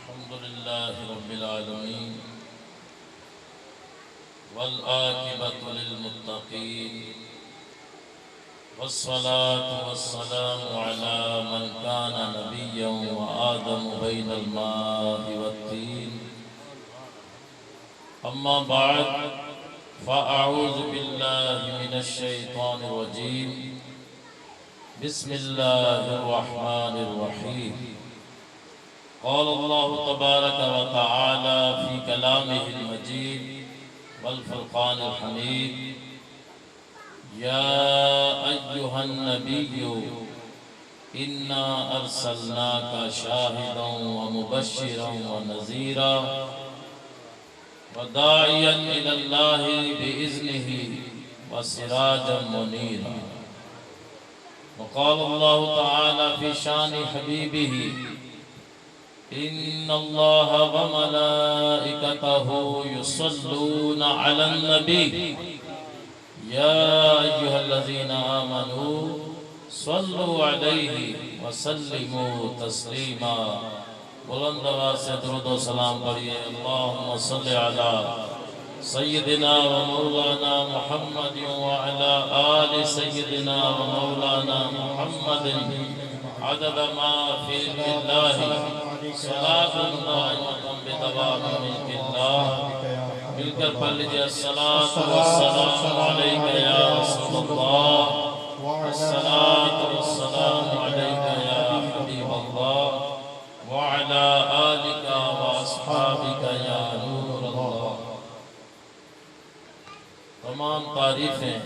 الحمد لله رب العالمين والعاقبة للمتقين والصلاة والسلام على من كان نبيا وآدم بين الماء والطين أما بعد فأعوذ بالله من الشيطان الرجيم بسم الله الرحمن الرحيم قال الله تبارك وتعالى في كلامه المجيد والفرقان الحميد يا أيها النبي إنا أرسلناك شاهدا ومبشرا ونذيرا وداعيا إلى الله بإذنه وسراجا منيرا وقال الله تعالى في شان حبيبه إن الله وملائكته يصلون على النبي يا أيها الذين آمنوا صلوا عليه وسلموا تسليما بلند آواز سے درود و سلام پڑھیے اللهم صل على سيدنا ومولانا محمد وعلى آل سيدنا ومولانا محمد عدد ما في الله صلاة دائمة بدوام ملك الله مل کر پڑھ لیجیے الصلاة والسلام علیکہ یا رسول اللہ الصلاة والسلام علیکہ یا حبیب اللہ وعلى آلك واصحابك یا نور اللہ۔ تمام تعریفیں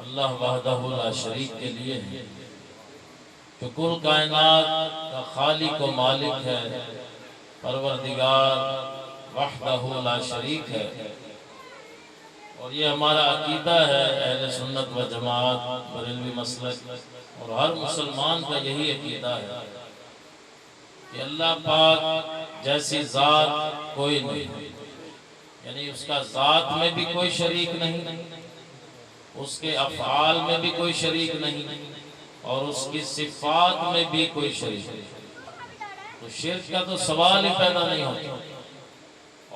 اللہ وحدہ لا شریک کے لیے ہیں جو کل کائنات کا خالق و مالک ہے، پروردگار وحدہ لا شریک ہے۔ اور یہ ہمارا عقیدہ ہے اہل سنت و جماعت بریلوی مسلک اور ہر مسلمان کا یہی عقیدہ ہے کہ اللہ پاک جیسی ذات کوئی نہیں، یعنی اس کا ذات میں بھی کوئی شریک نہیں، اس کے افعال میں بھی کوئی شریک نہیں، اور اس کی صفات میں بھی کوئی شریک نہیں۔ تو شرک کا تو سوال ہی پیدا نہیں ہوتا۔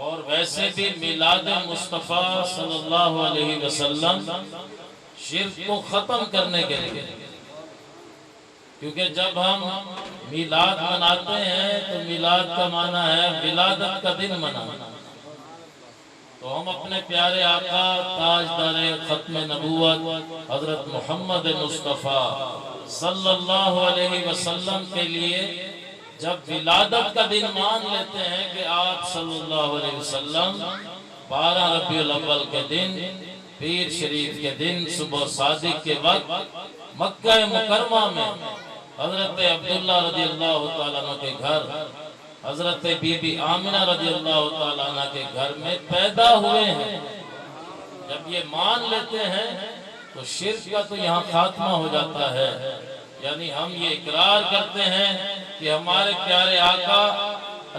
اور ویسے بھی میلاد مصطفیٰ صلی اللہ علیہ وسلم شرک کو ختم کرنے کے لیے، کیونکہ جب ہم میلاد مناتے ہیں تو میلاد کا معنی ہے ولادت کا دن منانا۔ تو ہم اپنے پیارے آقا تاجدار ختم نبوت حضرت محمد مصطفیٰ صلی اللہ علیہ وسلم کے لیے جب ولادت کا دن مان لیتے ہیں کہ آپ صلی اللہ علیہ وسلم 12 ربیع الاول کے دن پیر شریف کے دن صبح صادق کے وقت مکہ مکرمہ میں حضرت عبداللہ رضی اللہ تعالیٰ عنہ کے گھر، حضرت بی بی آمنہ رضی اللہ تعالیٰ عنہ کے گھر میں پیدا ہوئے ہیں۔ جب یہ مان لیتے ہیں تو شرک کا تو یہاں خاتمہ ہو جاتا ہے، یعنی ہم یہ اقرار کرتے ہیں کہ ہمارے پیارے آقا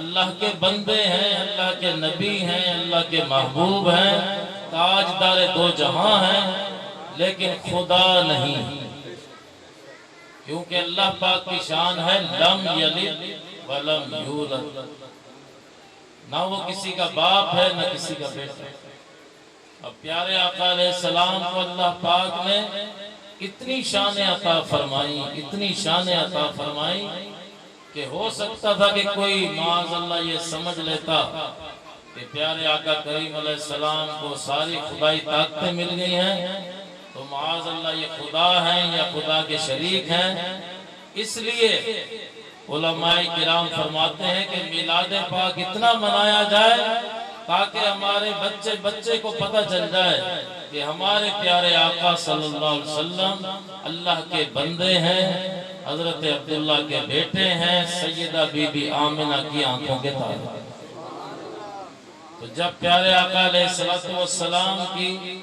اللہ کے بندے ہیں، اللہ کے نبی ہیں، اللہ کے محبوب ہیں، تاجدار دو جہاں ہیں، لیکن خدا نہیں، کیونکہ اللہ پاک کی شان ہے لم یلد ولم یولد، نہ وہ کسی کا باپ ہے نہ کسی کا بیٹا۔ اب پیارے آقا علیہ السلام کو اللہ پاک نے اتنی شان عطا فرمائی، اتنی شان عطا فرمائی کہ ہو سکتا تھا کہ کوئی معاذ اللہ یہ سمجھ لیتا کہ پیارے آقا کریم علیہ السلام کو ساری خدائی طاقتیں مل گئی ہیں تو معاذ اللہ یہ خدا ہیں یا خدا کے شریک ہیں۔ اس لیے علماء کرام فرماتے ہیں کہ میلاد پاک اتنا منایا جائے تاکہ ہمارے بچے بچے کو پتہ چل جائے کہ ہمارے پیارے آقا صلی اللہ علیہ وسلم اللہ کے بندے ہیں، حضرت عبداللہ کے بیٹے ہیں، سیدہ بی بی آمنہ کی آنکھوں کے تارے۔ تو جب پیارے آقا علیہ السلام کی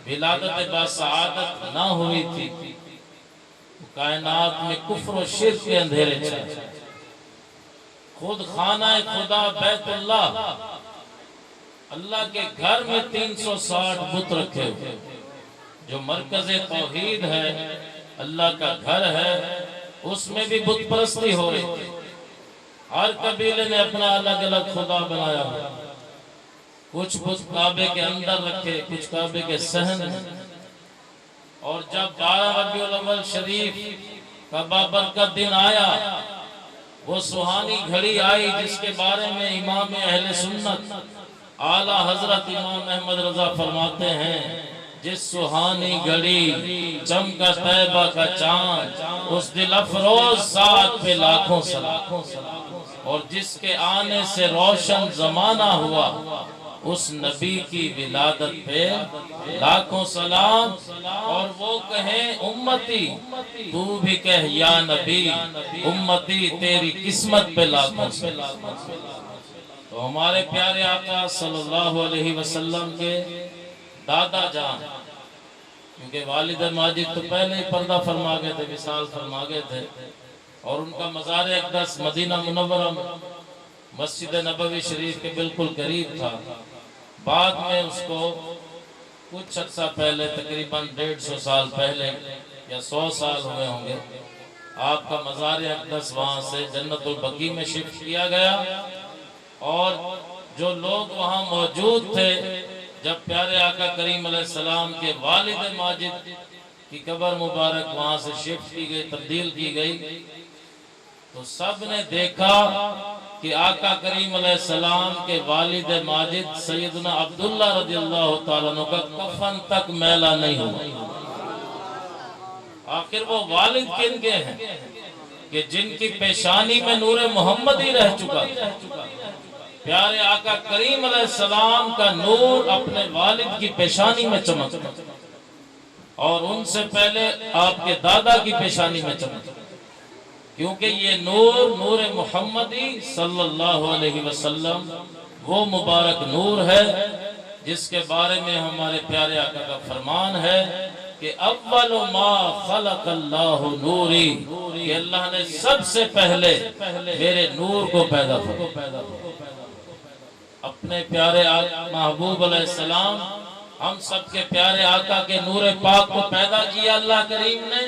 ولادت باسعادت نہ ہوئی تھی، کائنات میں کفر و شرک کے اندھیرے چھائے۔ خود خانہ خدا بیت اللہ، اللہ کے گھر میں 360 بت رکھے ہوئے، جو مرکز توحید ہے، اللہ کا گھر ہے، اس میں بھی بت پرستی ہو رہی تھی۔ ہر قبیلے نے اپنا الگ الگ خدا بنایا ہے، کچھ کعبے کے اندر رکھے، کچھ کعبے کے صحن میں۔ اور جب 12 ربیع الاول شریف کا بابرکت دن آیا، وہ سہانی گھڑی آئی جس کے بارے میں امام اہل سنت اعلیٰ حضرت امام احمد رضا فرماتے ہیں، جس سہانی گھڑی چمکا طیبہ کا چاند، اس دل افروز ساتھ پہ لاکھوں سلام، اور جس کے آنے سے روشن زمانہ ہوا، اس نبی کی ولادت پہ لاکھوں سلام۔ اور وہ کہیں امتی، تو بھی کہہ یا نبی، امتی تیری قسمت پہ لاکھوں سلام۔ تو ہمارے پیارے آقا صلی اللہ علیہ وسلم کے دادا جان، کیونکہ والد ماجد تو پہلے ہی پردہ فرما گئے تھے، وصال فرما گئے تھے، اور ان کا مزار اقدس مدینہ منورہ مسجد نبوی شریف کے بالکل قریب تھا۔ بعد میں اس کو کچھ عرصہ پہلے، تقریباً 150 سال پہلے یا 100 سال ہوئے ہوں گے، آپ کا مزار اقدس وہاں سے جنت البقیع میں شفٹ کیا گیا۔ اور جو لوگ وہاں موجود تھے جب پیارے آقا کریم علیہ السلام کے والد ماجد کی قبر مبارک وہاں سے شفٹ کی گئی، تبدیل کی گئی، تو سب نے دیکھا کہ آقا کریم علیہ السلام کے والد ماجد سیدنا عبداللہ رضی اللہ تعالیٰ عنہ کا کفن تک میلا نہیں ہوا۔ آخر وہ والد کن کے ہیں کہ جن کی پیشانی میں نور محمدی رہ چکا تھا۔ پیارے آقا کریم علیہ السلام کا نور اپنے والد کی پیشانی میں چمکتا، اور ان سے پہلے آپ کے دادا کی پیشانی میں چمکتا، کیونکہ یہ نور محمدی صلی اللہ علیہ وسلم وہ مبارک نور ہے جس کے بارے میں ہمارے پیارے آقا کا فرمان ہے کہ اول ما خلق اللہ نوری، کہ اللہ نے سب سے پہلے میرے نور کو پیدا کیا۔ اپنے پیارے محبوب علیہ السلام، ہم سب کے پیارے آقا کے نور پاک کو پیدا کیا اللہ کریم نے،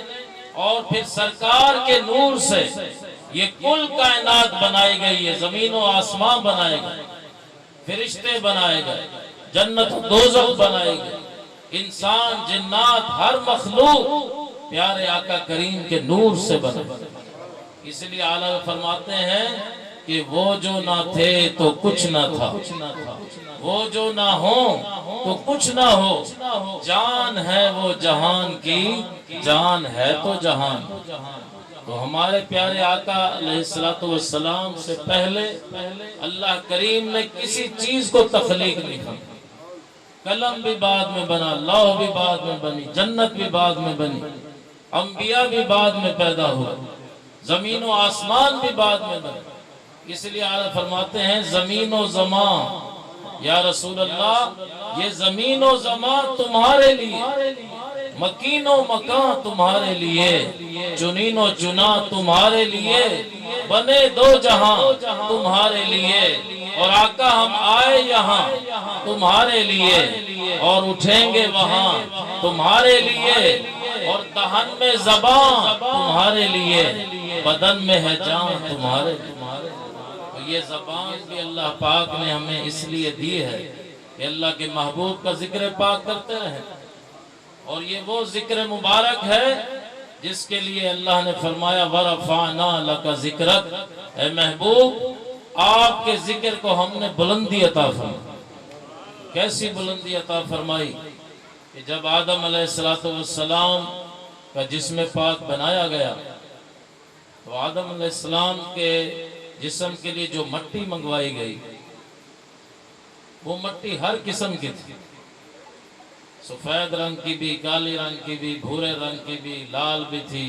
اور پھر سرکار کے نور سے یہ کل کائنات بنائی گئی ہے، زمین و آسمان بنائے گئے، فرشتے بنائے گئے، جنت و دوزخ بنائے گئے، انسان جنات ہر مخلوق پیارے آقا کریم کے نور سے بنا۔ اس لیے اعلیٰ فرماتے ہیں کہ وہ جو نہ تھے تو کچھ نہ تھا، وہ جو نہ ہو تو کچھ نہ ہو، جان ہے وہ جہان کی، جان ہے تو جہان۔ تو ہمارے پیارے آقا علیہ السلام سے پہلے اللہ کریم نے کسی چیز کو تخلیق نہیں کی۔ قلم بھی بعد میں بنا، لوح بھی بعد میں بنی، جنت بھی بعد میں بنی، انبیاء بھی بعد میں پیدا ہوئے، زمین و آسمان بھی بعد میں بنے۔ اس لیے آج فرماتے ہیں زمین و زمان، یا رسول اللہ یہ زمین و زمان تمہارے لیے، مکین و مکان تمہارے لیے، چنین و چنا تمہارے لیے، بنے دو جہاں تمہارے لیے، اور آقا ہم آئے یہاں تمہارے لیے، اور اٹھیں گے وہاں تمہارے لیے، اور دہن میں زبان تمہارے لیے، بدن میں ہے جان تمہارے لیے۔ یہ زبان بھی اللہ پاک نے ہمیں اس لیے دی ہے کہ اللہ کے محبوب کا ذکر پاک کرتے رہیں، اور یہ وہ ذکر مبارک ہے جس کے لیے اللہ نے فرمایا وَرَفَعْنَا لَكَ ذِكْرَكَ، اے محبوب آپ کے ذکر کو ہم نے بلندی عطا فرمائی۔ کیسی بلندی عطا فرمائی کہ جب آدم علیہ السلام کا جسم پاک بنایا گیا تو آدم علیہ السلام کے جسم کے لیے جو مٹی منگوائی گئی وہ مٹی ہر قسم کی تھی، سفید رنگ کی بھی، کالی رنگ کی بھی، بھورے رنگ کی بھی، لال بھی تھی،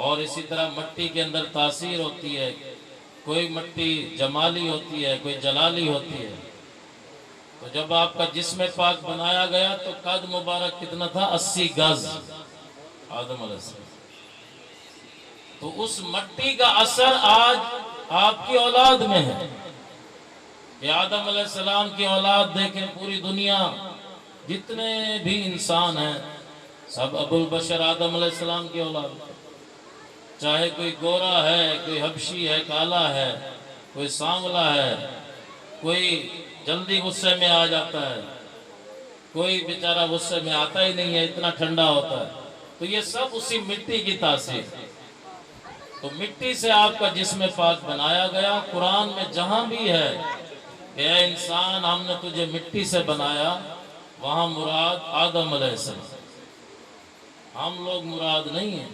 اور اسی طرح مٹی کے اندر تاثیر ہوتی ہے، کوئی مٹی جمالی ہوتی ہے، کوئی جلالی ہوتی ہے۔ تو جب آپ کا جسم پاک بنایا گیا تو قد مبارک کتنا تھا؟ 80 گز آدم علیہ السلام۔ تو اس مٹی کا اثر آج آپ کی اولاد میں ہے کہ آدم علیہ السلام کی اولاد دیکھیں، پوری دنیا جتنے بھی انسان ہیں سب ابو البشر آدم علیہ السلام کی اولاد، چاہے کوئی گورا ہے، کوئی حبشی ہے، کالا ہے، کوئی سانولا ہے، کوئی جلدی غصے میں آ جاتا ہے، کوئی بیچارہ غصے میں آتا ہی نہیں ہے، اتنا ٹھنڈا ہوتا ہے. تو یہ سب اسی مٹی کی تاثیر. تو مٹی سے آپ کا جسم پاک بنایا گیا. قرآن میں جہاں بھی ہے کہ اے انسان ہم نے تجھے مٹی سے بنایا، وہاں مراد آدم علیہ السلام. ہم لوگ مراد نہیں ہیں.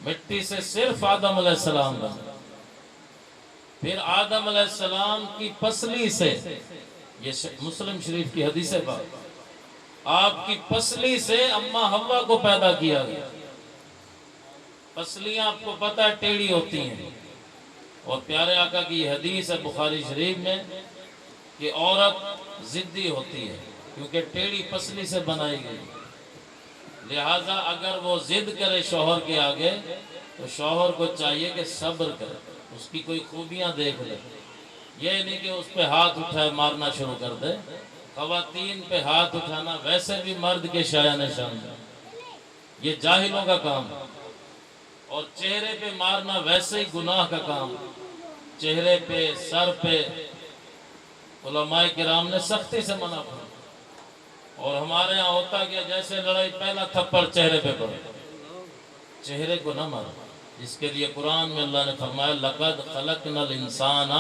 مٹی سے صرف آدم علیہ السلام بنا. پھر آدم علیہ السلام کی پسلی سے، یہ مسلم شریف کی حدیث ہے، آپ کی پسلی سے اماں حوا کو پیدا کیا گیا. پسلیاں آپ کو پتہ ہے ٹیڑھی ہوتی ہیں، اور پیارے آقا کی یہ حدیث ہے بخاری شریف میں کہ عورت ضدی ہوتی ہے کیونکہ ٹیڑھی پسلی سے بنائی گئی. لہذا اگر وہ ضد کرے شوہر کے آگے تو شوہر کو چاہیے کہ صبر کرے، اس کی کوئی خوبیاں دیکھ لے. یہ نہیں کہ اس پہ ہاتھ اٹھائے مارنا شروع کر دے. خواتین پہ ہاتھ اٹھانا ویسے بھی مرد کے شایان نشان ہے، یہ جاہلوں کا کام ہے. اور چہرے پہ مارنا ویسے ہی گناہ کا کام. چہرے پہ، سر پہ علماء کرام نے سختی سے منع کیا. اور ہمارے ہاں ہوتا کیا، جیسے لڑائی پہلا تھپڑ چہرے پہ پڑے. چہرے کو نہ مارو. اس کے لیے قرآن میں اللہ نے فرمایا لَقَدْ خَلَقْنَا الْإِنسَانَ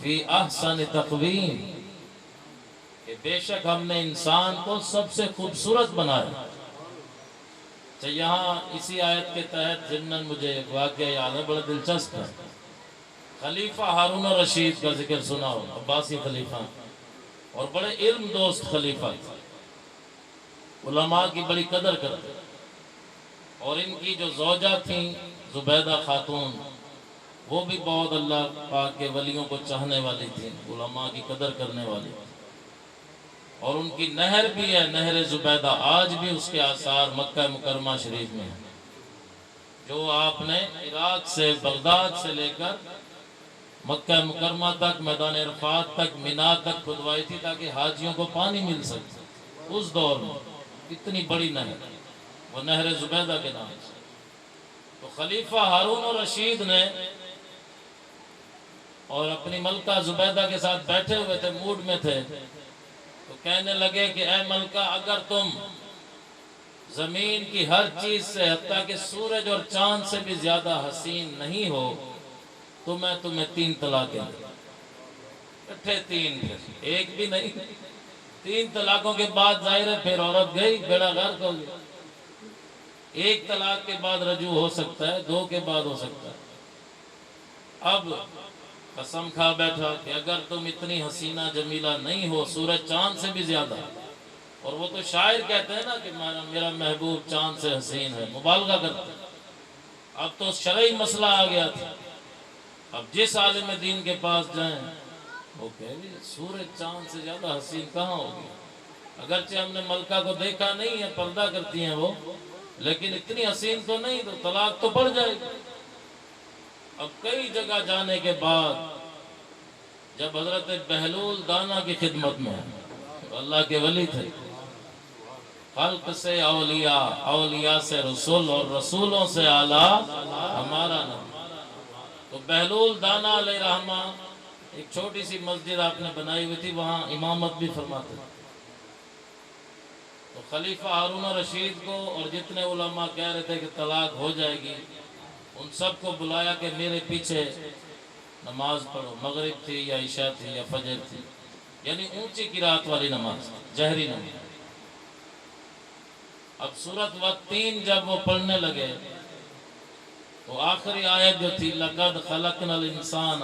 فِي أَحْسَنِ تَقْوِيمٍ، کہ بے شک ہم نے انسان کو سب سے خوبصورت بنایا. تو یہاں اسی آیت کے تحت ضمناً مجھے ایک واقعہ یاد ہے، بڑا دلچسپ ہے. خلیفہ ہارون الرشید کا ذکر سنا ہو، عباسی خلیفہ، اور بڑے علم دوست خلیفہ تھے، علماء کی بڑی قدر کرتے. اور ان کی جو زوجہ تھیں زبیدہ خاتون، وہ بھی بہت اللہ پاک کے ولیوں کو چاہنے والی تھیں، علماء کی قدر کرنے والی تھیں. اور ان کی نہر بھی ہے، نہر زبیدہ، آج بھی اس کے آثار مکہ مکرمہ شریف میں ہیں، جو آپ نے عراق سے، بغداد سے لے کر مکہ مکرمہ تک، میدان عرفات تک، مینا تک کھدوائی تھی تاکہ حاجیوں کو پانی مل سکے. اس دور میں اتنی بڑی نہر، وہ نہر زبیدہ کے نام سے. تو خلیفہ ہارون الرشید نے اور اپنی ملکہ زبیدہ کے ساتھ بیٹھے ہوئے تھے، موڈ میں تھے، تو کہنے لگے کہ اے ملکہ، اگر تم زمین کی ہر چیز سے حتیٰ کہ سورج اور چاند سے بھی زیادہ حسین نہیں ہو تو میں تمہیں 3 طلاقیں دوں. اٹھے 3، پھر ایک بھی نہیں، 3 طلاقوں کے بعد ظاہر ہے پھر عورت گئی، بیڑا غرق ہو گیا. 1 طلاق کے بعد رجوع ہو سکتا ہے، 2 کے بعد ہو سکتا ہے. اب قسم کھا بیٹھا کہ اگر تم اتنی حسینہ جمیلہ نہیں ہو، سورج چاند سے بھی زیادہ. اور وہ تو شاعر کہتے ہیں نا کہ میرا محبوب چاند سے حسین ہے، مبالغہ کرتے ہیں. اب تو شرعی مسئلہ آ گیا تھا. اب جس عالم دین کے پاس جائیں وہ کہہ رہے سورج چاند سے زیادہ حسین کہاں ہوگی. اگرچہ ہم نے ملکہ کو دیکھا نہیں ہے، پردہ کرتی ہیں وہ، لیکن اتنی حسین تو نہیں، تو طلاق تو پڑ جائے گی. اب کئی جگہ جانے کے بعد جب حضرت بہلول دانا کی خدمت میں اللہ کے ولی تھے، خلق سے اولیاء، اولیاء سے رسول، اور رسولوں سے اعلیٰ ہمارا نام. تو بہلول دانا علیہ رحمہ ایک چھوٹی سی مسجد آپ نے بنائی ہوئی تھی، وہاں امامت بھی فرماتے تھے. تو خلیفہ ہارون الرشید کو اور جتنے علماء کہہ رہے تھے کہ طلاق ہو جائے گی، ان سب کو بلایا کہ میرے پیچھے نماز پڑھو. مغرب تھی یا عشاء تھی یا فجر تھی، یعنی اونچی قرات والی نماز، جہری نماز. اب سورۃ والتین جب وہ پڑھنے لگے تو آخری آیت جو تھی لَقَدْ خَلَقْنَا الْإِنسَانَ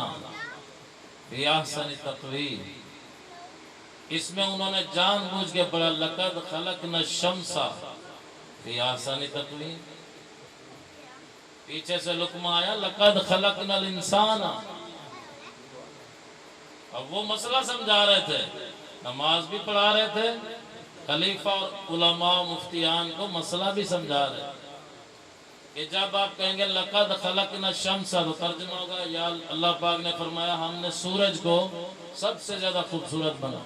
فِي أَحْسَنِ تَقْوِيمٍ، اس میں انہوں نے جان بوجھ کے پڑھا لَقَدْ خَلَقْنَا الشَّمْسَ فِي أَحْسَنِ تَقْوِيمٍ. پیچھے سے لقمہ آیا لَقَدْ خَلَقْنَا الْإِنسَانَ. اب وہ مسئلہ سمجھا رہے تھے، نماز بھی پڑھا رہے تھے، خلیفہ اور علماء مفتیان کو مسئلہ بھی سمجھا رہے تھے کہ جب آپ کہیں گے لَقَدْ خَلَقْنَا الشَّمْسَ تو ترجمہ ہوگا یا اللہ پاک نے فرمایا ہم نے سورج کو سب سے زیادہ خوبصورت بنا.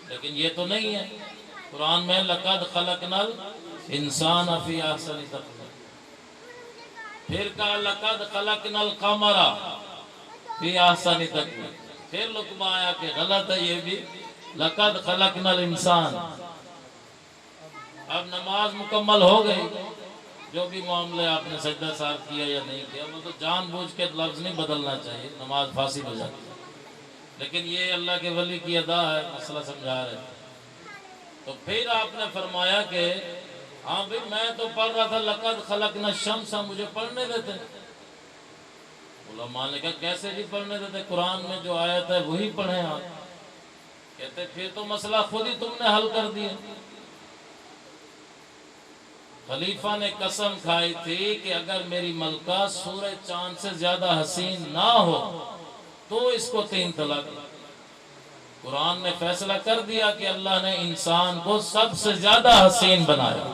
لیکن یہ تو نہیں ہے. قرآن میں لَقَدْ خَلَقْنَا الْإِنسَانَ فِي أَحْسَنِ تَقْوِيمٍ. پھر کہا لقد خلقنا القمر فی احسن تقویم، پھر لقمہ آیا کہ غلط ہے یہ بھی، لقد خلقنا الانسان۔ اب نماز مکمل ہو گئی، جو بھی معاملے آپ نے سجدہ صاحب کیا یا نہیں کیا، وہ تو جان بوجھ کے لفظ نہیں بدلنا چاہیے، نماز فاسد ہو جاتی ہے، لیکن یہ اللہ کے ولی کی ادا ہے، مسئلہ سمجھا رہے۔ تو پھر آپ نے فرمایا کہ ہاں بھئی میں تو پڑھ رہا تھا لقد خلقنا الشمس، مجھے پڑھنے دیتے۔ علماء نے کہا کیسے جی پڑھنے دیتے، قرآن میں جو آیت ہے وہی پڑھیں آپ۔ کہتے پھر تو مسئلہ خود ہی تم نے حل کر دیا۔ خلیفہ نے قسم کھائی تھی کہ اگر میری ملکہ سورج چاند سے زیادہ حسین نہ ہو تو اس کو 3 طلاق۔ قرآن نے فیصلہ کر دیا کہ اللہ نے انسان کو سب سے زیادہ حسین بنایا۔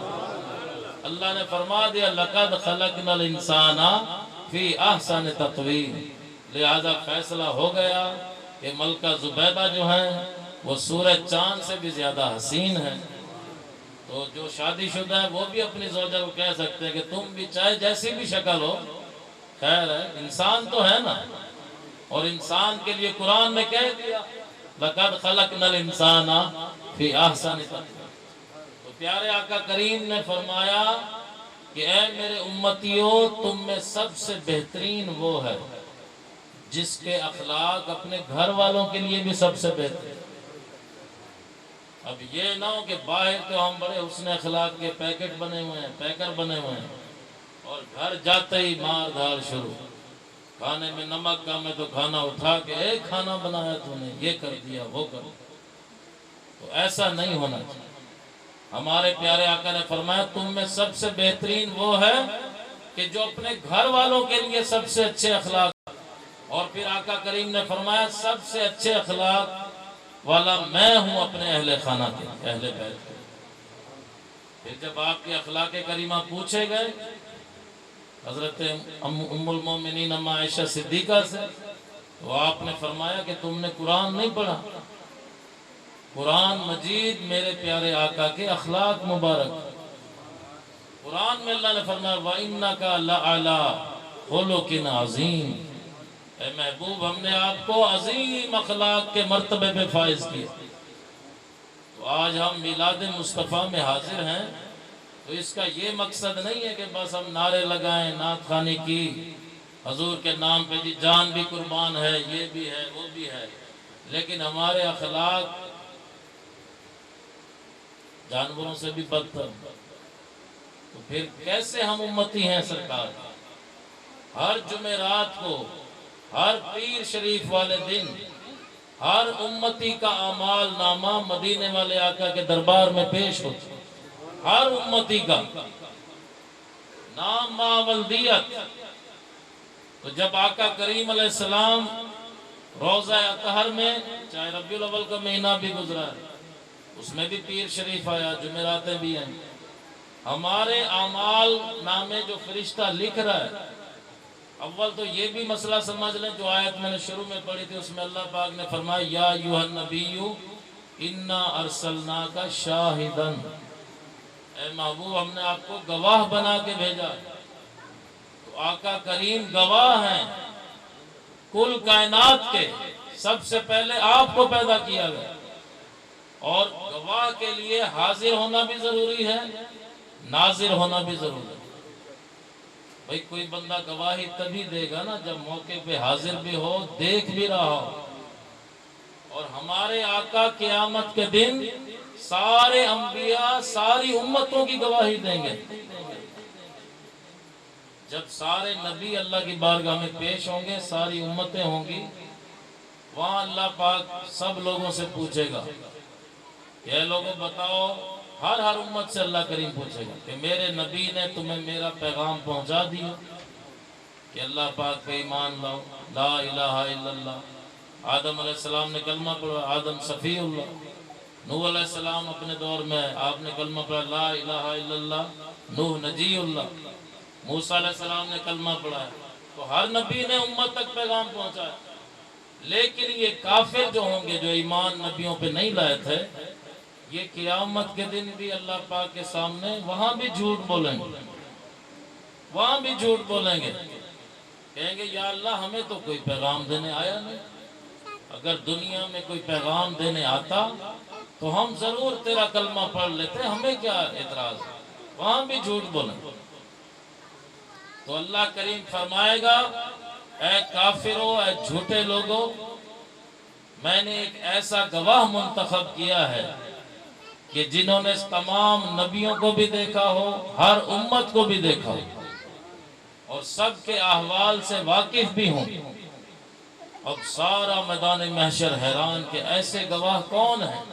اللہ نے فرما دیا لقد خلقنا الانسان فی احسن تقویم، لہذا فیصلہ ہو گیا کہ ملکہ زبیدہ جو ہیں وہ سورج چاند سے بھی زیادہ حسین ہیں۔ تو جو شادی شدہ ہے وہ بھی اپنی زوجہ کو کہہ سکتے ہیں کہ تم بھی چاہے جیسی بھی شکل ہو، خیر ہے، انسان تو ہے نا، اور انسان کے لیے قرآن نے کہہ دیا لقد خلقنا الانسان فی احسن تقویم۔ تو پیارے آقا کریم نے فرمایا کہ اے میرے امتیوں، تم میں سب سے بہترین وہ ہے جس کے اخلاق اپنے گھر والوں کے لیے بھی سب سے بہتر۔ اب یہ نہ ہو کہ باہر تو ہم بڑے حسن اخلاق کے پیکٹ بنے ہوئے ہیں، پیکر بنے ہوئے ہیں، اور گھر جاتے ہی مار دھاڑ شروع، کھانے میں نمک کم ہے تو کھانا اٹھا کے ایک کھانا بنایا تو نے، یہ کر دیا وہ کر دیا۔ تو ایسا نہیں ہونا چاہیے۔ ہمارے پیارے آقا نے فرمایا تم میں سب سے بہترین وہ ہے کہ جو اپنے گھر والوں کے لیے سب سے اچھے اخلاق، اور پھر آقا کریم نے فرمایا سب سے اچھے اخلاق والا میں ہوں اپنے اہل خانہ کے، اہل بیت کے۔ پھر جب آپ کے اخلاق کریمہ پوچھے گئے حضرت ام المومنین اما عائشہ صدیقہ سے، تو آپ نے فرمایا کہ تم نے قرآن نہیں پڑھا؟ قرآن مجید میرے پیارے آقا کے اخلاق مبارک۔ قرآن میں اللہ نے فرمایا وَإِنَّكَ لَعَلَىٰ خُلُقٍ عَظِيمٍ، اے محبوب ہم نے آپ کو عظیم اخلاق کے مرتبے پہ فائز کیا۔ تو آج ہم میلاد مصطفیٰ میں حاضر ہیں تو اس کا یہ مقصد نہیں ہے کہ بس ہم نعرے لگائیں، نعت خوانی کی، حضور کے نام پہ جی جان بھی قربان ہے، یہ بھی ہے وہ بھی ہے، لیکن ہمارے اخلاق جانوروں سے بھی بدتر، تو پھر کیسے ہم امتی ہیں سرکار؟ ہر جمعرات کو، ہر پیر شریف والے دن، ہر امتی کا اعمال نامہ مدینے والے آقا کے دربار میں پیش ہوتا، ہر امتی کا نام ماولدیت۔ تو جب آقا کریم علیہ السلام روضہ اطہر میں، چاہے ربیع الاول کا مہینہ بھی گزرا ہے، اس میں بھی پیر شریف آیا، جمعراتیں بھی ہیں، ہمارے اعمال نامے جو فرشتہ لکھ رہا ہے، اول تو یہ بھی مسئلہ سمجھ لیں جو آیت میں نے شروع میں پڑھی تھی، اس میں اللہ پاک نے فرمایا یا ایھا النبی انا ارسلناک شاہدا، اے محبوب ہم نے آپ کو گواہ بنا کے بھیجا۔ تو آقا کریم گواہ ہیں کل کائنات کے، سب سے پہلے آپ کو پیدا کیا گیا، اور گواہ کے لیے حاضر ہونا بھی ضروری ہے، ناظر ہونا بھی ضروری ہے۔ بھئی کوئی بندہ گواہی تبھی دے گا نا جب موقع پہ حاضر بھی ہو، دیکھ بھی رہا ہو۔ اور ہمارے آقا قیامت کے دن سارے انبیاء ساری امتوں کی گواہی دیں گے۔ جب سارے نبی اللہ کی بارگاہ میں پیش ہوں گے، ساری امتیں ہوں گی، وہاں اللہ پاک سب لوگوں سے پوچھے گا کہ اے لوگوں بتاؤ، ہر امت سے اللہ کریم پوچھے گا کہ میرے نبی نے تمہیں میرا پیغام پہنچا دیا کہ اللہ پاک پہ ایمان لاؤ، لا الہ الا اللہ۔ آدم علیہ السلام نے کلمہ پڑھا، آدم صفی اللہ۔ نوح علیہ السلام اپنے دور میں آپ نے کلمہ پڑھا لا الہ الا اللہ، نوح نجی اللہ۔ موسیٰ علیہ السلام نے کلمہ پڑھا ہے۔ تو ہر نبی نے امت تک پیغام پہنچایا، لیکن یہ کافر جو ہوں گے جو ایمان نبیوں پہ نہیں لائے تھے، یہ قیامت کے دن بھی اللہ پاک کے سامنے وہاں بھی جھوٹ بولیں گے۔ وہاں بھی جھوٹ بولیں گے، کہیں گے یا اللہ ہمیں تو کوئی پیغام دینے آیا نہیں، اگر دنیا میں کوئی پیغام دینے آتا تو ہم ضرور تیرا کلمہ پڑھ لیتے، ہمیں کیا اعتراض ہے، وہاں بھی جھوٹ بولیں۔ تو اللہ کریم فرمائے گا اے کافرو، اے جھوٹے لوگو، میں نے ایک ایسا گواہ منتخب کیا ہے کہ جنہوں نے تمام نبیوں کو بھی دیکھا ہو، ہر امت کو بھی دیکھا ہو، اور سب کے احوال سے واقف بھی ہوں۔ اب سارا میدان محشر حیران کہ ایسے گواہ کون ہیں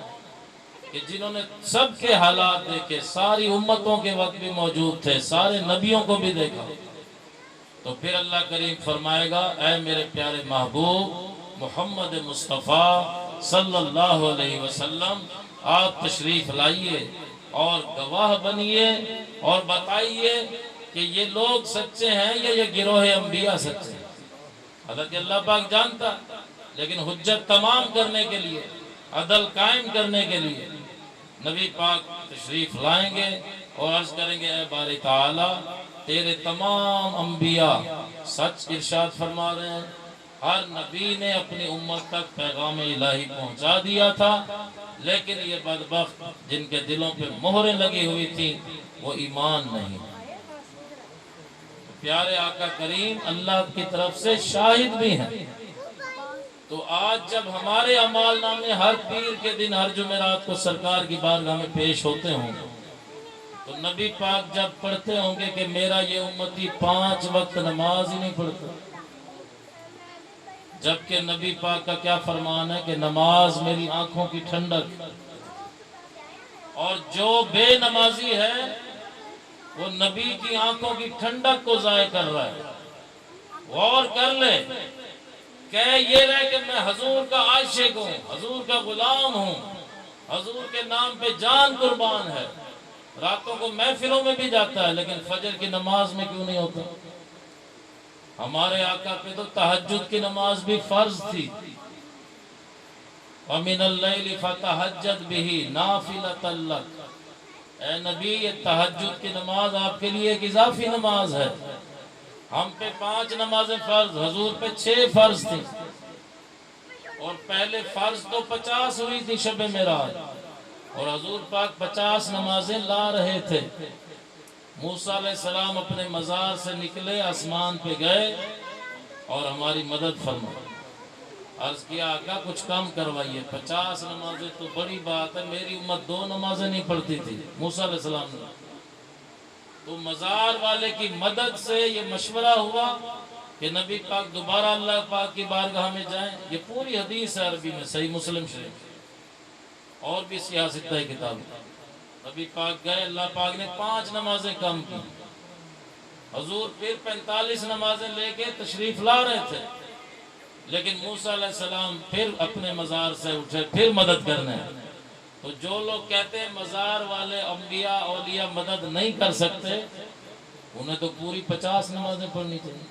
کہ جنہوں نے سب کے حالات دیکھے، ساری امتوں کے وقت بھی موجود تھے، سارے نبیوں کو بھی دیکھا۔ تو پھر اللہ کریم فرمائے گا اے میرے پیارے محبوب محمد مصطفیٰ صلی اللہ علیہ وسلم، آپ تشریف لائیے اور گواہ بنیے اور بتائیے کہ یہ لوگ سچے ہیں یا یہ گروہ انبیاء سچے ہیں۔ حالانکہ اللہ پاک جانتا، لیکن حجت تمام کرنے کے لیے، عدل قائم کرنے کے لیے نبی پاک تشریف لائیں گے اور عرض کریں گے اے باری تعالی، تیرے تمام انبیاء سچ ارشاد فرما رہے ہیں، ہر نبی نے اپنی امت تک پیغام الہی پہنچا دیا تھا، لیکن یہ بدبخت جن کے دلوں پہ مہریں لگی ہوئی تھی وہ ایمان نہیں۔ پیارے آقا کریم اللہ کی طرف سے شاہد بھی ہیں۔ تو آج جب ہمارے اعمال نامے ہر پیر کے دن ہر جمعرات کو سرکار کی بارگاہ میں پیش ہوتے ہوں تو نبی پاک جب پڑھتے ہوں گے کہ میرا یہ امتی 5 وقت نماز ہی نہیں پڑھتا، جبکہ نبی پاک کا کیا فرمان ہے کہ نماز میری آنکھوں کی ٹھنڈک، اور جو بے نمازی ہے وہ نبی کی آنکھوں کی ٹھنڈک کو ضائع کر رہا ہے۔ غور کر لے، کہ یہ رہے کہ میں حضور کا عاشق ہوں، حضور کا غلام ہوں، حضور کے نام پہ جان قربان ہے، راتوں کو محفلوں میں بھی جاتا ہے، لیکن فجر کی نماز میں کیوں نہیں ہوتا؟ ہمارے آقا پہ تو تہجد کی نماز بھی فرض تھی۔ وَمِنَ اللَّيْلِ فَتَہَجَّدْ بِهِ نَافِلَةً لَكَ، اے نبی یہ تہجد کی نماز آپ کے لیے ایک اضافی نماز ہے۔ ہم پہ 5 نمازیں فرض، حضور پہ 6 فرض تھی، اور پہلے فرض تو 50 ہوئی تھی شب معراج، اور حضور پاک 50 نمازیں لا رہے تھے۔ موسیٰ علیہ السلام اپنے مزار سے نکلے، آسمان پہ گئے اور ہماری مدد فرمائے۔ عرض کیا آقا کچھ کم کروائیے، 50 نمازیں تو بڑی بات ہے، میری امت 2 نمازیں نہیں پڑھتی تھی۔ موسیٰ علیہ السلام نے تو مزار والے کی مدد سے یہ مشورہ ہوا کہ نبی پاک دوبارہ اللہ پاک کی بارگاہ میں جائیں۔ یہ پوری حدیث ہے عربی میں، صحیح مسلم شریف اور بھی سیاستہ کتاب۔ نبی پاک گئے، اللہ پاک نے 5 نمازیں کم کی، حضور پھر 45 نمازیں لے کے تشریف لا رہے تھے، لیکن موسیٰ علیہ السلام پھر اپنے مزار سے اٹھے، پھر مدد کرنے۔ تو جو لوگ کہتے ہیں مزار والے انبیاء اولیاء مدد نہیں کر سکتے، انہیں تو پوری 50 نمازیں پڑھنی چاہیے،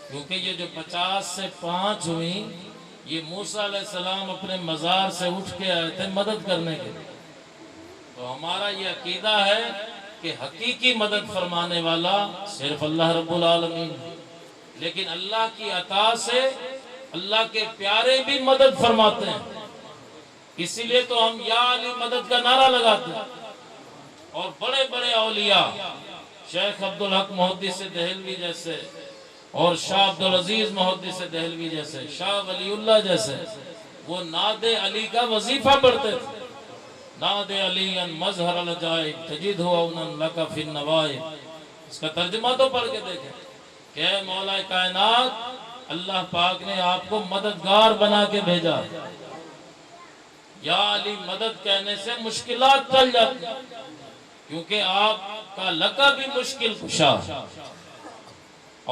کیونکہ یہ جو 50 سے 5 ہوئی، یہ موسیٰ علیہ السلام اپنے مزار سے اٹھ کے آئے تھے مدد کرنے کے لیے۔ تو ہمارا یہ عقیدہ ہے کہ حقیقی مدد فرمانے والا صرف اللہ رب العالمین، لیکن اللہ کی عطا سے اللہ کے پیارے بھی مدد فرماتے ہیں۔ اسی لیے تو ہم یا علی مدد کا نعرہ لگاتے ہیں، اور بڑے بڑے اولیاء شیخ عبدالحق محدث دہلوی جیسے، اور شاہ عبدالعزیز محدث دہلوی جیسے، شاہ ولی اللہ جیسے، وہ ناد علی کا وظیفہ پڑھتے تھے۔ ناد علی ان مظہر العجائب تجدہ اونن لک فی النوائب، اس کا ترجمہ تو پڑھ کے دیکھیں کہ اے مولا کائنات، اللہ پاک نے آپ کو مددگار بنا کے بھیجا۔ یا علی مدد کہنے سے مشکلات ٹل جاتی، کیونکہ آپ کا لقب بھی مشکل کشا،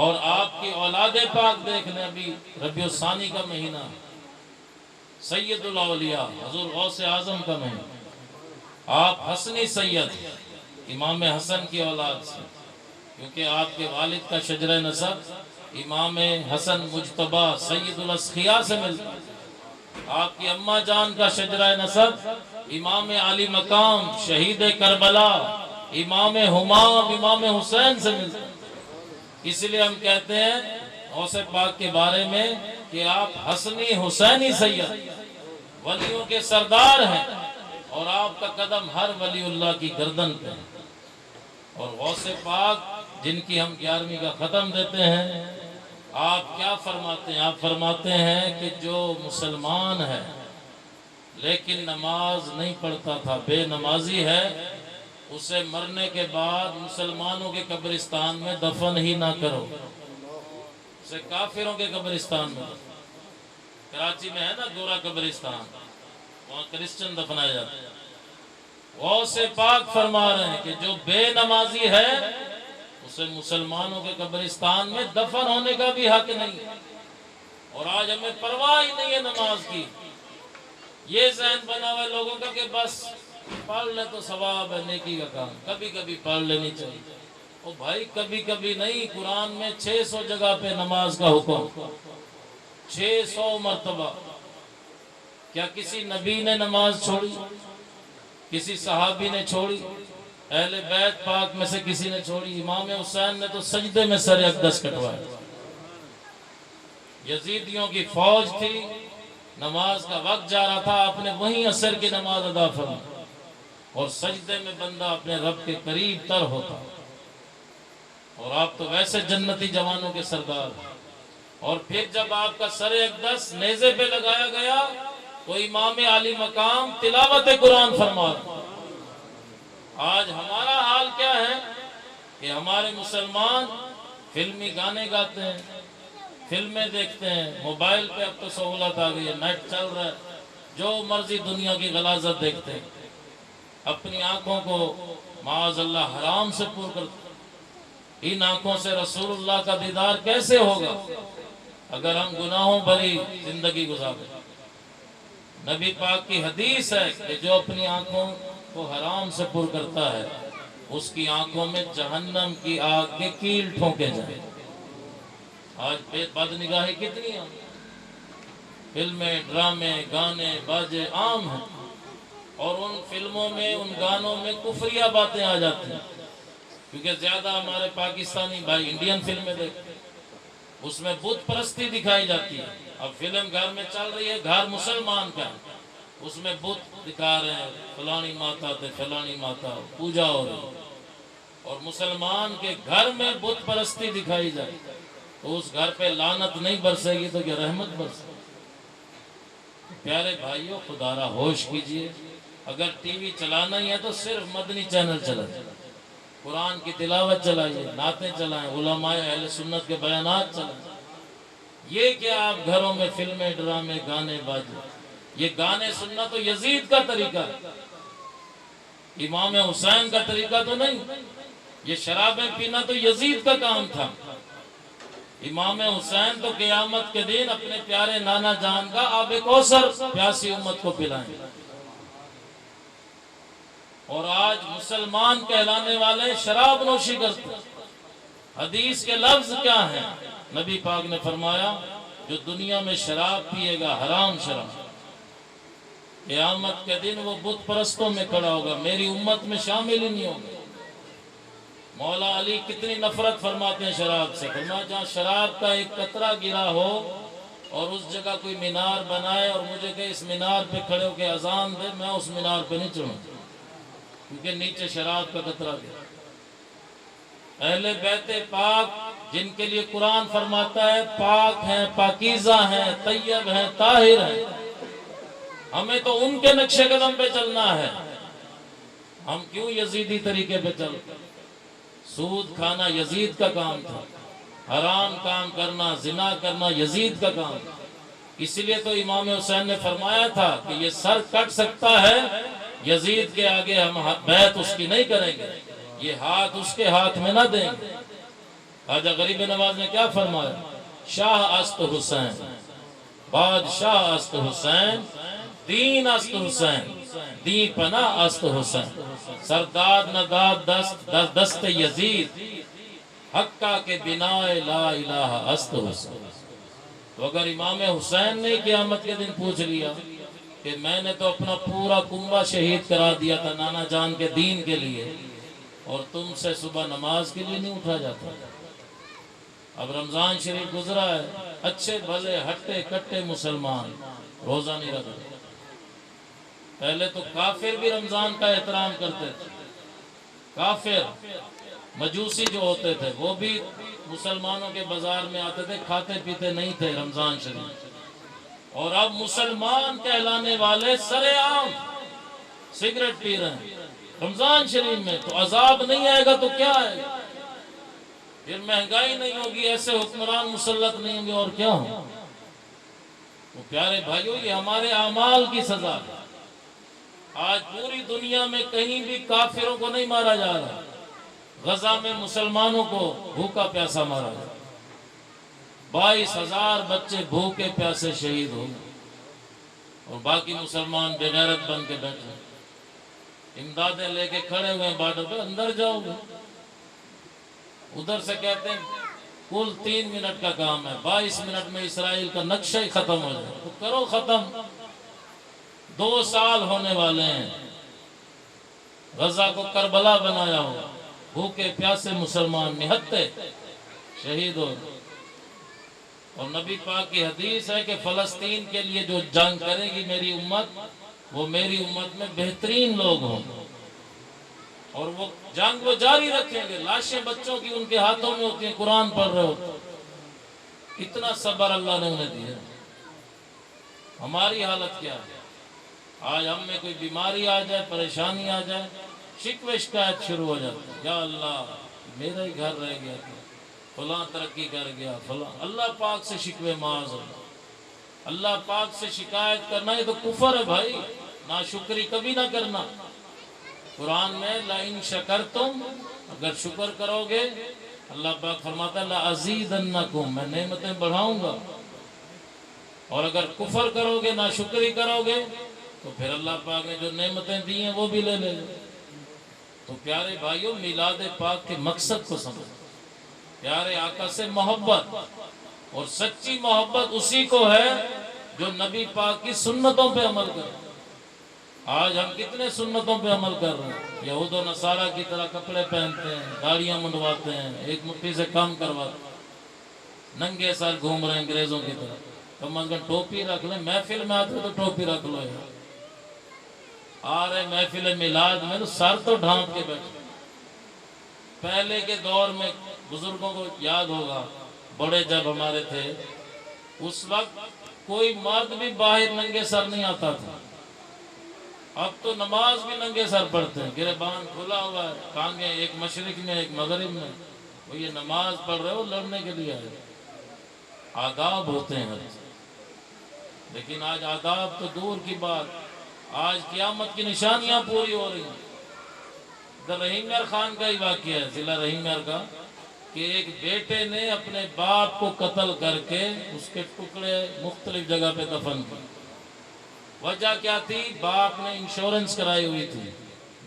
اور آپ کی اولاد پاک دیکھ لیں، ابھی ربیع الثانی کا مہینہ، سید الاولیاء حضور غوث اعظم کا مہینہ، آپ حسنی سید امام حسن کی اولاد سے، کیونکہ آپ کے والد کا شجرہ نسب امام حسن مجتبی سید الاسخیاء سے ملتا ہے، آپ کی اماں جان کا شجرہ نسب امام علی مقام شہید کربلا امام حمام امام حسین سے ملتا ہے۔ اس لیے ہم کہتے ہیں غوث پاک کے بارے میں کہ آپ حسنی حسینی سید ولیوں کے سردار ہیں، اور آپ کا قدم ہر ولی اللہ کی گردن پہ ہے۔ اور غوث پاک جن کی ہم 11ویں کا ختم دیتے ہیں، آپ کیا فرماتے ہیں؟ آپ فرماتے ہیں کہ جو مسلمان ہے لیکن نماز نہیں پڑھتا تھا، بے نمازی ہے، اسے مرنے کے بعد مسلمانوں کے قبرستان میں دفن ہی نہ کرو، اسے کافروں کے قبرستان میں دفن۔ کراچی میں ہے نا گورا قبرستان، وہاں کرسچن دفنائے جاتے ہیں۔ غوث پاک فرما رہے ہیں کہ جو بے نمازی ہے اسے مسلمانوں کے قبرستان میں دفن ہونے کا بھی حق نہیں، اور آج ہمیں پرواہ ہی نہیں ہے نماز کی۔ یہ ذہن بنا ہوا ہے لوگوں کا کہ بس پڑھ لے تو ثواب ہے، نیکی کا کام، کبھی کبھی پڑھ لینی چاہیے۔ او بھائی کبھی کبھی نہیں، قرآن میں 600 جگہ پہ نماز کا حکم، 600 مرتبہ۔ کیا کسی نبی نے نماز چھوڑی؟ کسی صحابی نے چھوڑی؟ اہل بیت پاک میں سے کسی نے چھوڑی؟ امام حسین نے تو سجدے میں سر اقدس کٹوایا۔ یزیدیوں کی فوج تھی، نماز کا وقت جا رہا تھا، آپ نے وہیں عصر کی نماز ادا فرمائی، اور سجدے میں بندہ اپنے رب کے قریب تر ہوتا۔ اور آپ تو ویسے جنتی جوانوں کے سردار، اور پھر جب آپ کا سر اقدس نیزے پہ لگایا گیا تو امام عالی مقام تلاوت قرآن فرما رہا۔ آج ہمارا حال کیا ہے کہ ہمارے مسلمان فلمی گانے گاتے ہیں، فلمیں دیکھتے ہیں، موبائل پہ اب تو سہولت آ گئی ہے، نیٹ چل رہا ہے، جو مرضی دنیا کی غلاظت دیکھتے ہیں، اپنی آنکھوں کو معاذ اللہ حرام سے پور کرتے ہیں۔ ان آنکھوں سے رسول اللہ کا دیدار کیسے ہوگا اگر ہم گناہوں بھری زندگی گزاریں؟ نبی پاک کی حدیث ہے کہ جو اپنی آنکھوں کو حرام سے پر کرتا ہے اس کی آنکھوں میں جہنم کی آگ کے کیل ٹھونکے جائیں۔ آج بد نگاہی کتنی ہے، فلمیں، ڈرامے، گانے، باجے عام ہیں، اور ان فلموں میں، ان گانوں میں کفریہ باتیں آ جاتی ہیں، کیونکہ زیادہ ہمارے پاکستانی بھائی انڈین فلمیں دیکھتے ہیں، اس میں بت پرستی دکھائی جاتی ہے۔ اب فلم گھر میں چل رہی ہے، گھر مسلمان کا، اس میں بت دکھا رہے ہیں، فلانی ماتا تے فلانی ماتا، پوجا ہو رہی ہے، اور مسلمان کے گھر میں بت پرستی دکھائی جائے تو اس گھر پہ لعنت نہیں برسے گی تو کیا رحمت برسے گی؟ پیارے بھائیوں، خدا را ہوش کیجئے، اگر ٹی وی چلانا ہی ہے تو صرف مدنی چینل چلائیں، قرآن کی تلاوت چلائیے، نعتیں چلائیں، علماء اہل سنت کے بیانات چلائیں۔ یہ کہ آپ گھروں میں فلمیں، ڈرامے، گانے باجے، یہ گانے سننا تو یزید کا طریقہ ہے، امام حسین کا طریقہ تو نہیں۔ یہ شرابیں پینا تو یزید کا کام تھا، امام حسین تو قیامت کے دن اپنے پیارے نانا جان کا آب کوثر پیاسی امت کو پلائیں۔ اور آج مسلمان کہلانے والے شراب نوشی کرتے ہیں۔ حدیث کے لفظ کیا ہیں؟ نبی پاک نے فرمایا جو دنیا میں شراب پیے گا، حرام شراب، قیامت کے دن وہ بت پرستوں میں کھڑا ہوگا، میری امت میں شامل ہی نہیں ہوگا۔ مولا علی کتنی نفرت فرماتے ہیں شراب سے، فرمایا جہاں شراب کا ایک قطرہ گرا ہو اور اس جگہ کوئی مینار بنائے اور مجھے کہ اس مینار پہ کھڑے ہو کے اذان دے، میں اس مینار پہ نہیں چڑھوں کیونکہ نیچے شراب کا قطرہ گرا۔ اہل بیت پاک جن کے لیے قرآن فرماتا ہے پاک ہیں، پاکیزہ ہیں، طیب ہیں، طاہر ہیں، ہمیں تو ان کے نقش قدم پہ چلنا ہے۔ ہم کیوں یزیدی طریقے پہ چلتے ہیں؟ سود کھانا یزید کا کام تھا، حرام کام کرنا، زنا کرنا یزید کا کام تھا۔ اس لیے تو امام حسین نے فرمایا تھا کہ یہ سر کٹ سکتا ہے، یزید کے آگے ہم بیعت اس کی نہیں کریں گے، یہ ہاتھ اس کے ہاتھ میں نہ دیں گے۔ خواجہ غریب نواز نے کیا فرمایا؟ شاہ است حسین، بادشاہ است حسین، دین است حسین، دین پناہ است حسین، سرداد نداد دست یزید، حقہ کے بنا لا الہ است حسین۔ تو اگر امام حسین نے قیامت کے دن پوچھ لیا کہ میں نے تو اپنا پورا کنبہ شہید کرا دیا تھا نانا جان کے دین کے لیے، اور تم سے صبح نماز کے لیے نہیں اٹھا جاتا، اب رمضان شریف گزرا ہے، اچھے بھلے ہٹے کٹے مسلمان روزہ نہیں رکھتے۔ پہلے تو کافر بھی رمضان کا احترام کرتے تھے، کافر مجوسی جو ہوتے تھے وہ بھی مسلمانوں کے بازار میں آتے تھے، کھاتے پیتے نہیں تھے رمضان شریف۔ اور اب مسلمان کہلانے والے سرے عام سگریٹ پی رہے ہیں رمضان شریف میں، تو عذاب نہیں آئے گا تو کیا آئے گا؟ پھر مہنگائی نہیں ہوگی، ایسے حکمران مسلط نہیں ہوں گے، اور کیا ہوں؟ تو پیارے بھائیو، یہ ہمارے اعمال کی سزا ہے۔ آج پوری دنیا میں کہیں بھی کافروں کو نہیں مارا جا رہا، غزہ میں مسلمانوں کو بھوکا پیاسا مارا جا رہا، 22,000 بچے بھوکے پیاسے شہید ہو گئے، اور باقی مسلمان بے غیرت بن کے بیٹھے، امدادیں لے کے کھڑے ہوئے ہیں بارڈر پہ، اندر جاؤ گے؟ ادھر سے کہتے ہیں کل 3 منٹ کا کام ہے، 22 منٹ میں اسرائیل کا نقشہ ہی ختم ہو جائے، تو کرو ختم۔ 2 سال ہونے والے ہیں، غزہ کو کربلا بنایا ہو، بھوکے پیاسے مسلمان نہتے شہید ہو۔ اور نبی پاک کی حدیث ہے کہ فلسطین کے لیے جو جنگ کرے گی میری امت، وہ میری امت میں بہترین لوگ ہوں، اور وہ جنگ وہ جاری رکھیں گے، لاشیں بچوں کی ان کے ہاتھوں میں ہوتی ہیں، قرآن پڑھ رہے ہوتے ہیں۔ اتنا صبر اللہ نے انہیں دیا۔ ہماری حالت کیا ہے؟ آج ہم میں کوئی بیماری آ جائے، پریشانی آ جائے، شکوے شکایت شروع ہو جاتی ہے، یا اللہ میرا ہی گھر رہ گیا تھا، فلاں ترقی کر گیا، فلاں۔ اللہ پاک سے شکوے معاذ اللہ، اللہ پاک سے شکایت کرنا یہ تو کفر ہے بھائی، ناشکری کبھی نہ کرنا۔ قرآن میں لَإِن شَكَرْتُمْ، اگر شکر کرو گے، اللہ پاک فرماتا ہے لَأَزِيدَنَّكُمْ، میں نعمتیں بڑھاؤں گا، اور اگر کفر کرو گے، ناشکری کرو گے، تو پھر اللہ پاک نے جو نعمتیں دی ہیں وہ بھی لے لے گا۔ تو پیارے بھائیوں، میلاد پاک کے مقصد کو سمجھو، پیارے آقا سے محبت، اور سچی محبت اسی کو ہے جو نبی پاک کی سنتوں پہ عمل کرے۔ آج ہم کتنے سنتوں پہ عمل کر رہے ہیں، یہود و نصارہ کی طرح کپڑے پہنتے ہیں، داڑیاں منڈواتے ہیں، ایک مٹھی سے کام کرواتے ہیں، ننگے سر گھوم رہے ہیں انگریزوں کی طرح۔ کم از کم ٹوپی رکھ لیں، محفل میں آتے تو ٹوپی رکھ لو یار، آ رہے محفل میلاد میں تو سر تو ڈھانپ کے بیٹھے۔ پہلے کے دور میں بزرگوں کو یاد ہوگا، بڑے جب ہمارے تھے اس وقت کوئی مرد بھی باہر ننگے سر نہیں آتا تھا۔ اب تو نماز بھی ننگے سر پڑھتے ہیں، گریبان کھلا ہوا ہے، ٹانگیں ایک مشرق میں ایک مغرب میں، وہ یہ نماز پڑھ رہے ہو لڑنے کے لیے آئے۔ آداب ہوتے ہیں ہر چیز، لیکن آج آداب تو دور کی بات، آج قیامت کی نشانیاں پوری ہو رہی ہیں۔ ادھر رحیم یار خان کا ہی واقعہ ہے، ضلع رحیم یار کا، کہ ایک بیٹے نے اپنے باپ کو قتل کر کے اس کے ٹکڑے مختلف جگہ پہ دفن کیے۔ وجہ کیا تھی؟ باپ نے انشورنس کرائی ہوئی تھی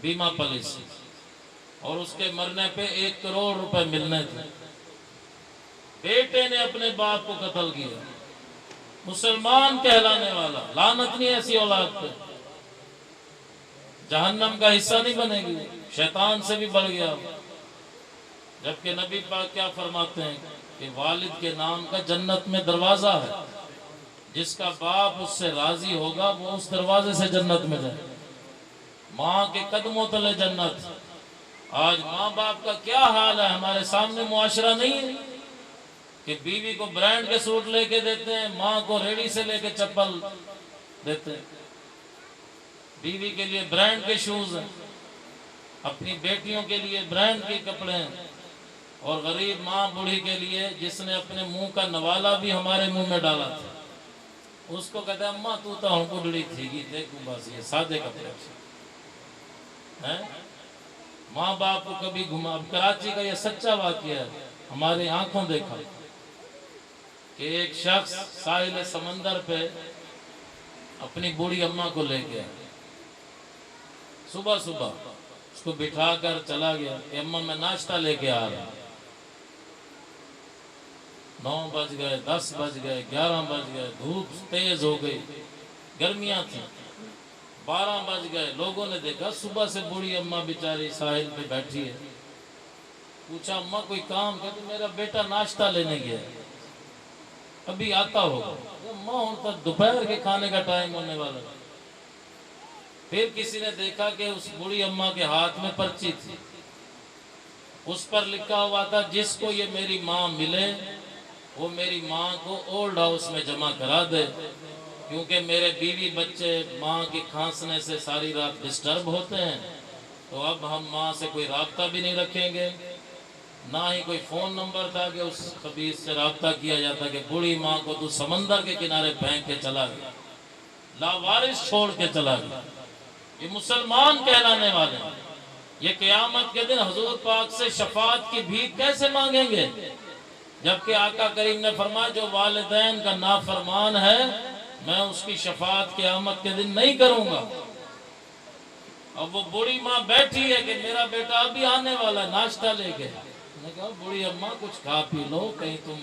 بیمہ پالیسی، اور اس کے مرنے پہ 1 کروڑ روپے ملنے تھے۔ بیٹے نے اپنے باپ کو قتل کیا، مسلمان کہلانے والا، لعنت نہیں ایسی اولاد پہ، جہنم کا حصہ نہیں بنے گی، شیطان سے بھی بڑھ گیا۔ جبکہ نبی پاک کیا فرماتے ہیں کہ والد کے نام کا جنت میں دروازہ ہے، جس کا باپ اس سے راضی ہوگا وہ اس دروازے سے جنت میں جائے، ماں کے قدموں تلے جنت۔ آج ماں باپ کا کیا حال ہے، ہمارے سامنے معاشرہ نہیں ہے کہ بیوی کو برانڈ کے سوٹ لے کے دیتے ہیں، ماں کو ریڑھی سے لے کے چپل دیتے ہیں، بیوی کے لیے برانڈ کے شوز ہیں، اپنی بیٹیوں کے لیے برانڈ کے کپڑے ہیں، اور غریب ماں بوڑھی کے لیے جس نے اپنے منہ کا نوالا بھی ہمارے منہ میں ڈالا تھا، اس کو کہتے ہیں اماں تو ہم کو ڈڑی تھی گی، دیکھو بس یہ سادے کپڑے ہیں۔ ماں باپ کو کبھی گھما، اب کراچی کا یہ سچا واقعہ ہے، ہمارے آنکھوں دیکھا کہ ایک شخص ساحل سمندر پہ اپنی بوڑھی اماں کو لے گیا، صبح صبح اس کو بٹھا کر چلا گیا کہ اماں میں ناشتہ لے کے آ رہا۔ 9 بج گئے، 10 بج گئے، 11 بج گئے، دھوپ تیز ہو گئی، گرمیاں تھیں، 12 بج گئے۔ لوگوں نے دیکھا صبح سے بوڑھی اماں بیچاری ساحل پہ بیٹھی ہے، پوچھا اماں کوئی کام؟ کہتے میرا بیٹا ناشتہ لینے گیا، ابھی آتا ہوگا۔ اماں ہوتا دوپہر کے کھانے کا ٹائم ہونے والا۔ پھر کسی نے دیکھا کہ اس بوڑھی اماں کے ہاتھ میں پرچی تھی، اس پر لکھا ہوا تھا جس کو یہ میری ماں ملے وہ میری ماں کو اولڈ ہاؤس میں جمع کرا دے، کیونکہ میرے بیوی بچے ماں کے کھانسنے سے ساری رات ڈسٹرب ہوتے ہیں، تو اب ہم ماں سے کوئی رابطہ بھی نہیں رکھیں گے، نہ ہی کوئی فون نمبر تھا کہ اس خبیث سے رابطہ کیا جاتا کہ بوڑھی ماں کو تو سمندر کے کنارے پھینک کے چلا گیا، لاوارث چھوڑ کے چلا گیا۔ یہ مسلمان کہلانے والے ہیں، یہ قیامت کے دن حضور پاک سے شفاعت کی بھیک کیسے مانگیں گے، جبکہ آقا کریم نے فرمایا جو والدین کا نافرمان ہے میں اس کی شفاعت قیامت کے دن نہیں کروں گا۔ اب وہ بوڑھی ماں بیٹھی ہے کہ میرا بیٹا ابھی آنے والا ہے ناشتہ لے کے۔ میں نے کہا بوڑھی اماں کچھ کھا پی لو، کہیں تم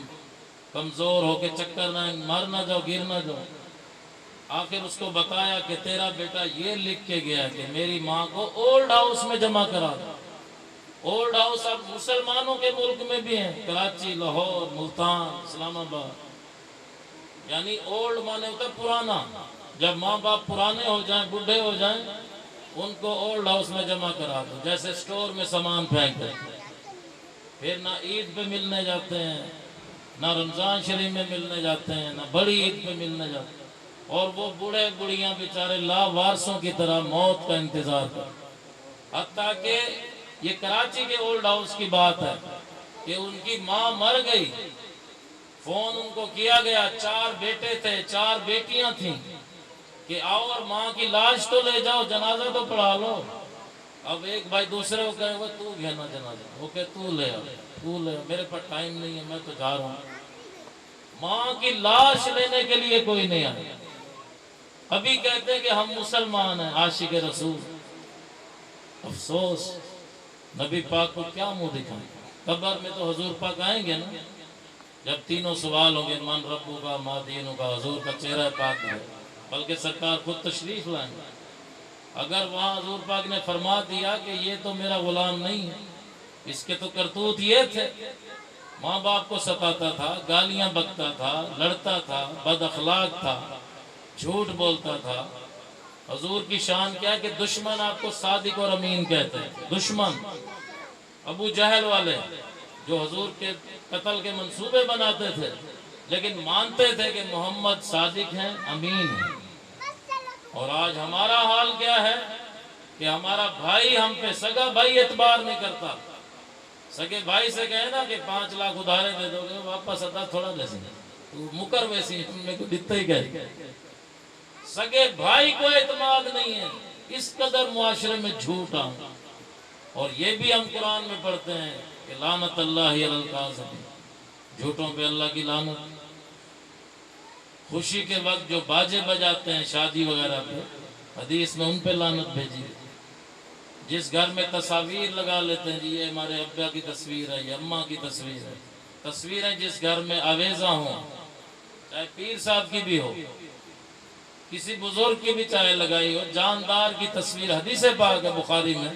کمزور ہو کے چکر نہ مر نہ جاؤ، گر نہ جاؤ۔ آخر اس کو بتایا کہ تیرا بیٹا یہ لکھ کے گیا کہ میری ماں کو اولڈ ہاؤس میں جمع کرا دو۔ اولڈ ہاؤس اب مسلمانوں کے ملک میں بھی ہیں، کراچی، لاہور، ملتان، اسلام آباد۔ یعنی اولڈ مانے ہوتا ہے پرانا، جب ماں باپ پرانے ہو جائیں، بڈھے ہو جائیں، ان کو اولڈ ہاؤس میں جمع کرا دو، جیسے سٹور میں سامان پھینک دیں۔ پھر نہ عید پہ ملنے جاتے ہیں، نہ رمضان شریف میں ملنے جاتے ہیں، نہ بڑی عید پہ ملنے جاتے ہیں، اور وہ بوڑھے بڑھیاں بیچارے لاوارثوں کی طرح موت کا انتظار کرتے۔ حتیٰ کہ یہ کراچی کے اولڈ ہاؤس کی بات ہے کہ ان کی ماں مر گئی، فون ان کو کیا گیا، 4 بیٹے تھے، 4 بیٹیاں تھیں، کہ آؤ اور ماں کی لاش تو لے جاؤ، جنازہ تو پڑھا لو۔ اب ایک بھائی دوسرے کو کہے وہ تو گھینا جنازہ، وہ کہ تو لے آ، تو لے آ، میرے پاس ٹائم نہیں ہے، میں تو جا رہا ہوں۔ ماں کی لاش لینے کے لیے کوئی نہیں آیا۔ ابھی کہتے ہیں کہ ہم مسلمان ہیں، عاشق رسول۔ افسوس، نبی پاک کو کیا منہ دکھائیں؟ قبر میں تو حضور پاک آئیں گے نا، جب تینوں سوال ہوں گے، من ربو کا، ما دینو کا، حضور کا چہرہ پاک ہے، بلکہ سرکار خود تشریف لائیں گے۔ اگر وہاں حضور پاک نے فرما دیا کہ یہ تو میرا غلام نہیں ہے، اس کے تو کرتوت یہ تھے، ماں باپ کو ستاتا تھا، گالیاں بکتا تھا، لڑتا تھا، بد اخلاق تھا، جھوٹ بولتا تھا، حضور کی شان کیا ہے کہ دشمن آپ کو صادق اور امین کہتے ہیں۔ دشمن ابو جہل والے جو حضور کے قتل کے منصوبے بناتے تھے، لیکن مانتے تھے کہ محمد صادق ہیں، امین ہیں۔ اور آج ہمارا حال کیا ہے کہ ہمارا بھائی ہم پہ، سگا بھائی اعتبار نہیں کرتا۔ سگے بھائی سے کہے نا کہ 5 لاکھ ادھارے دے دو گے، واپس ادا تھوڑا دے سکے، تو مکر ویسی میں کو دکھتا ہی کہے۔ سگے بھائی کو اعتماد نہیں ہے، اس قدر معاشرے میں جھوٹ آؤں۔ اور یہ بھی ہم قرآن میں پڑھتے ہیں کہ لعنت اللہ علی الکاذبین، جھوٹوں پہ اللہ کی لعنت۔ خوشی کے وقت جو باجے بجاتے ہیں شادی وغیرہ پہ، حدیث میں ان پہ لعنت بھیجی۔ جس گھر میں تصاویر لگا لیتے ہیں، جی یہ ہمارے ابا کی تصویر ہے، یہ اماں کی تصویر ہے، تصویریں جس گھر میں آویزہ ہوں، چاہے پیر صاحب کی بھی ہو، کسی بزرگ کی بھی چاہے لگائی ہو، جاندار کی تصویر، حدیث پاک ہے بخاری میں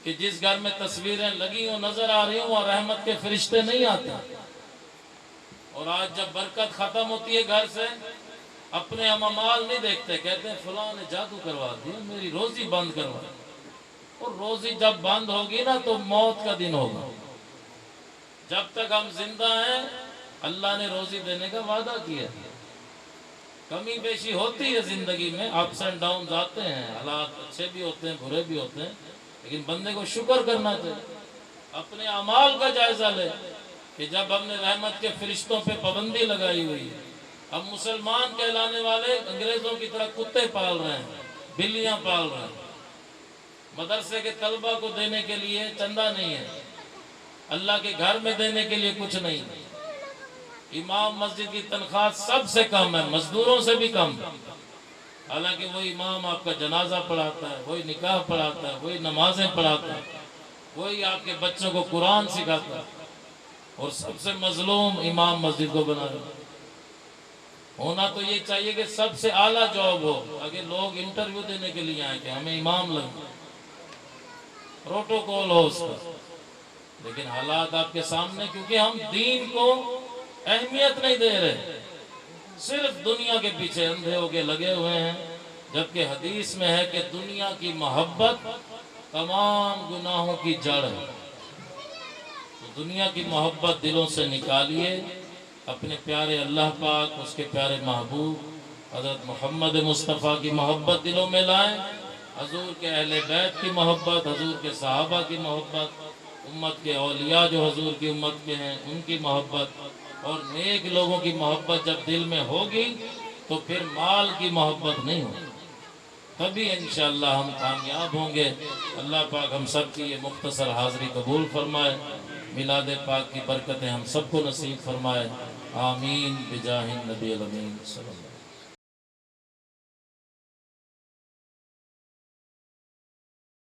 کہ جس گھر میں تصویریں لگی ہوں، نظر آ رہی ہوں، وہاں رحمت کے فرشتے نہیں آتے۔ اور آج جب برکت ختم ہوتی ہے گھر سے، اپنے ہم مال نہیں دیکھتے، کہتے ہیں فلاں نے جادو کروا دیا، میری روزی بند کروا دی۔ اور روزی جب بند ہوگی نا تو موت کا دن ہوگا۔ جب تک ہم زندہ ہیں اللہ نے روزی دینے کا وعدہ کیا۔ کمی بیشی ہوتی ہے زندگی میں، اپس اینڈ ڈاؤنز آتے ہیں، حالات اچھے بھی ہوتے ہیں، برے بھی ہوتے ہیں، لیکن بندے کو شکر کرنا چاہیے، اپنے اعمال کا جائزہ لے کہ جب ہم نے رحمت کے فرشتوں پہ پابندی لگائی ہوئی ہے، ہم مسلمان کہلانے والے انگریزوں کی طرح کتے پال رہے ہیں، بلیاں پال رہے ہیں، مدرسے کے طلبہ کو دینے کے لیے چندہ نہیں ہے، اللہ کے گھر میں دینے کے لیے کچھ نہیں ہے، امام مسجد کی تنخواہ سب سے کم ہے، مزدوروں سے بھی کم، حالانکہ وہی امام آپ کا جنازہ پڑھاتا ہے، وہی نکاح پڑھاتا ہے، وہی نمازیں پڑھاتا ہے، وہی آپ کے بچوں کو قرآن سکھاتا ہے، اور سب سے مظلوم امام مسجد کو بنا رہا ہے۔ ہونا تو یہ چاہیے کہ سب سے اعلیٰ جاب ہو، اگر لوگ انٹرویو دینے کے لیے آئیں کہ ہمیں امام لگے، پروٹوکول ہو اس کا، لیکن حالات آپ کے سامنے، کیونکہ ہم دین کو اہمیت نہیں دے رہے، صرف دنیا کے پیچھے اندھے ہو کے لگے ہوئے ہیں، جبکہ حدیث میں ہے کہ دنیا کی محبت تمام گناہوں کی جڑ ہے۔ تو دنیا کی محبت دلوں سے نکالیے، اپنے پیارے اللہ پاک، اس کے پیارے محبوب حضرت محمد مصطفیٰ کی محبت دلوں میں لائیں، حضور کے اہل بیت کی محبت، حضور کے صحابہ کی محبت، امت کے اولیاء جو حضور کی امت کے ہیں ان کی محبت، اور نیک لوگوں کی محبت جب دل میں ہوگی تو پھر مال کی محبت نہیں ہوگی، تبھی انشاءاللہ ہم کامیاب ہوں گے۔ اللہ پاک ہم سب کی یہ مختصر حاضری قبول فرمائے، میلاد پاک کی برکتیں ہم سب کو نصیب فرمائے، آمین بجاہ النبی الامین صلی اللہ علیہ وسلم۔